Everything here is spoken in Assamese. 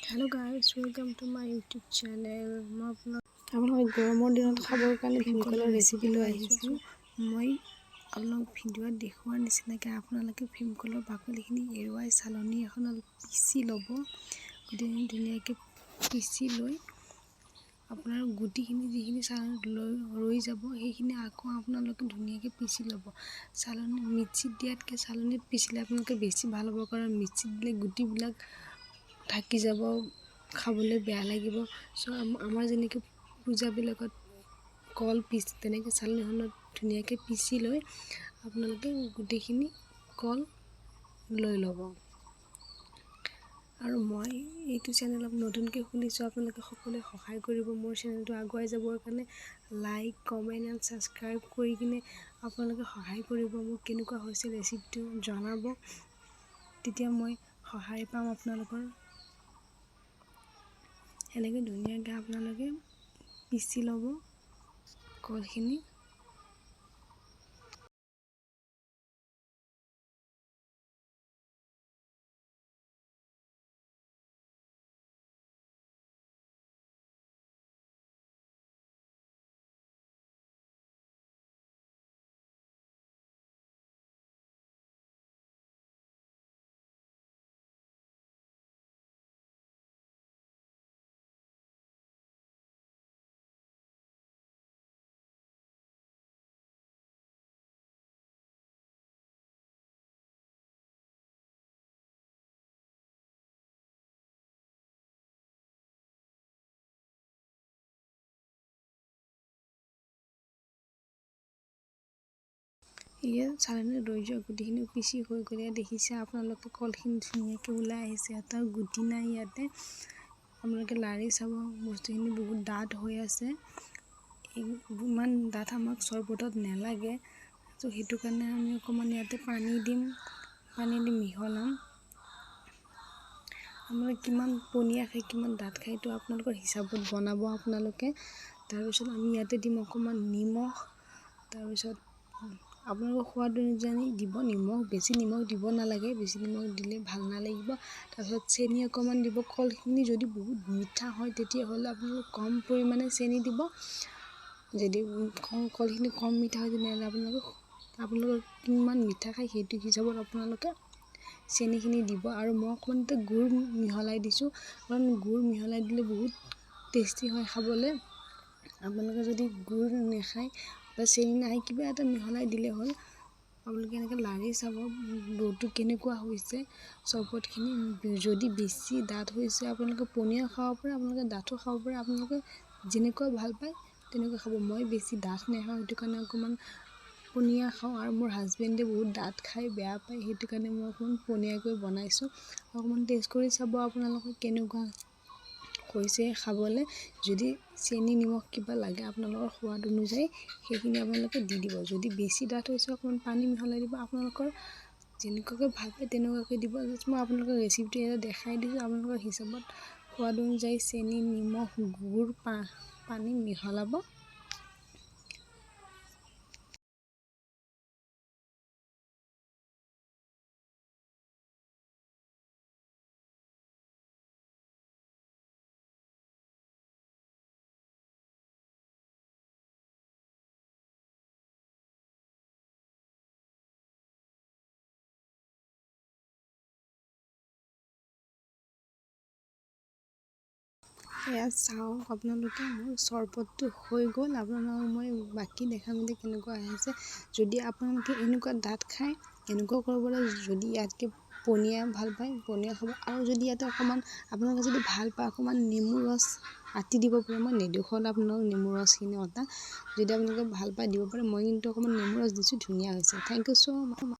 Hello guys, welcome to my YouTube channel. মই আপোনালোক গৰমৰ দিনত খাবৰ কাৰণে ভীমকলৰ ৰেচিপি লৈ আহিছোঁ। মই আপোনালোক ভিডিঅ'ত দেখুৱাৰ নিচিনাকৈ আপোনালোকে ভীমকলৰ বাকলিখিনি এৰুৱাই চালনী এখনত পিচি ল'ব। গোটেইখিনি ধুনীয়াকৈ পিচি লৈ আপোনাৰ গুটিখিনি যিখিনি চালনীত ৰৈ যাব সেইখিনি আকৌ আপোনালোকে ধুনীয়াকৈ পিচি ল'ব। চালনী মিক্সিত দিয়াতকৈ চালনীত পিচিলে আপোনালোকে বেছি ভাল হ'ব, কাৰণ মিক্সিত দিলে গুটিবিলাক থাকি যাব, খাবলৈ বেয়া লাগিব। আমাৰ যেনেকৈ পূজাবিলাকত কল তেনেকৈ চালনীখনত ধুনীয়াকৈ পিচি লৈ আপোনালোকে গোটেইখিনি কল লৈ ল'ব। আৰু মই এইটো চেনেলত নতুনকৈ খুলিছোঁ, আপোনালোকে সকলোৱে সহায় কৰিব মোৰ চেনেলটো আগুৱাই যাবৰ কাৰণে। লাইক, কমেণ্ট এণ্ড ছাবস্ক্ৰাইব কৰি কিনে আপোনালোকে সহায় কৰিব। মোক কেনেকুৱা হৈছে ৰেচিপিটো জনাব, তেতিয়া মই সহায় পাম আপোনালোকৰ। এনেকৈ ধুনীয়াকৈ আপোনালোকে পিচি ল'ব কলখিনি। ইয়াত চালনীত ৰৈ যোৱা গুটিখিনি পিচি হৈ গ'লে দেখিছে আপোনালোকে কলখিনি ধুনীয়াকৈ ওলাই আহিছে, এটা গুটি নাই ইয়াতে। আপোনালোকে লাৰি চাব, বস্তুখিনি বহুত ডাঠ হৈ আছে। ইমান ডাঠ আমাক চৰবতত নালাগে, তো সেইটো কাৰণে আমি অকণমান ইয়াতে পানী দি মিহলাম। আপোনালোকে কিমান পনীয়া খায়, কিমান ডাঠ খায়, এইটো আপোনালোকৰ হিচাপত বনাব আপোনালোকে। তাৰপিছত আমি ইয়াতে দিম অকণমান নিমখ, তাৰপিছত আপোনালোকৰ সোৱাদ অনুযায়ী দিব নিমখ। বেছি নিমখ দিব নালাগে, বেছি নিমখ দিলে ভাল নালাগিব। তাৰপিছত চেনি অকণমান দিব। কলখিনি যদি বহুত মিঠা হয় তেতিয়াহ'লে আপোনালোকে কম পৰিমাণে চেনি দিব। যদি কলখিনি কম মিঠা হয় তেনেহ'লে আপোনালোকৰ কিমান মিঠা খায় সেইটো হিচাপত আপোনালোকে চেনিখিনি দিব। আৰু মই অকণমান গুড় মিহলাই দিছোঁ, কাৰণ গুড় মিহলাই দিলে বহুত টেষ্টি হয় খাবলৈ। আপোনালোকে যদি গুড় নাখায় বা চেনি নাখায়, কিবা এটা মিহলাই দিলে হ'ল। আপোনালোকে এনেকৈ লাৰি চাব দৌটো কেনেকুৱা হৈছে চৰবতখিনি। যদি বেছি ডাঠ হৈছে আপোনালোকে পনীয়া খাব পাৰে, আপোনালোকে ডাঠো খাব পাৰে। আপোনালোকে যেনেকুৱা ভাল পায় তেনেকুৱা খাব। মই বেছি ডাঠ নাখাওঁ, সেইটো কাৰণে অকণমান পনীয়া খাওঁ। আৰু মোৰ হাজবেণ্ডে বহুত ডাঠ খাই বেয়া পায়, সেইটো কাৰণে মই অকণমান পনীয়াকৈ বনাইছোঁ। অকণমান টেষ্ট কৰি চাব আপোনালোকে কেনেকুৱা হৈছে খাবলৈ। যদি চেনি নিমখ কিবা লাগে আপোনালোকৰ সোৱাদ অনুযায়ী সেইখিনি আপোনালোকে দি দিব। যদি বেছি ডাঠ হৈছে অকণমান পানী মিহলাই দিব। আপোনালোকৰ যেনেকুৱাকৈ ভাল পায় তেনেকুৱাকৈ দিব। মই আপোনালোকৰ ৰেচিপিটো ইয়াতে দেখাই দিছোঁ। আপোনালোকৰ হিচাপত সোৱাদ অনুযায়ী চেনি, নিমখ, গুড়, পানী মিহলাব। এয়া চাওক আপোনালোকে, মোৰ চৰবতটো হৈ গ'ল। আপোনালোকক মই বাকী দেখাম যে কেনেকুৱা আহিছে। যদি আপোনালোকে এনেকুৱা ডাঠ খায় এনেকুৱা কৰিব লাগে। যদি ইয়াতকৈ পনীয়া ভাল পায় পনীয়া খাব। আৰু যদি ইয়াতে অকণমান আপোনালোকে যদি ভাল পায় অকণমান নেমু ৰস আতি দিব পাৰে। মই নেদেখুৱাল আপোনালোকক নেমু ৰসখিনি অতা। যদি আপোনালোকে ভাল পায় দিব পাৰে। মই কিন্তু অকণমান নেমু ৰস দিছোঁ, ধুনীয়া হৈছে। Thank you so' much.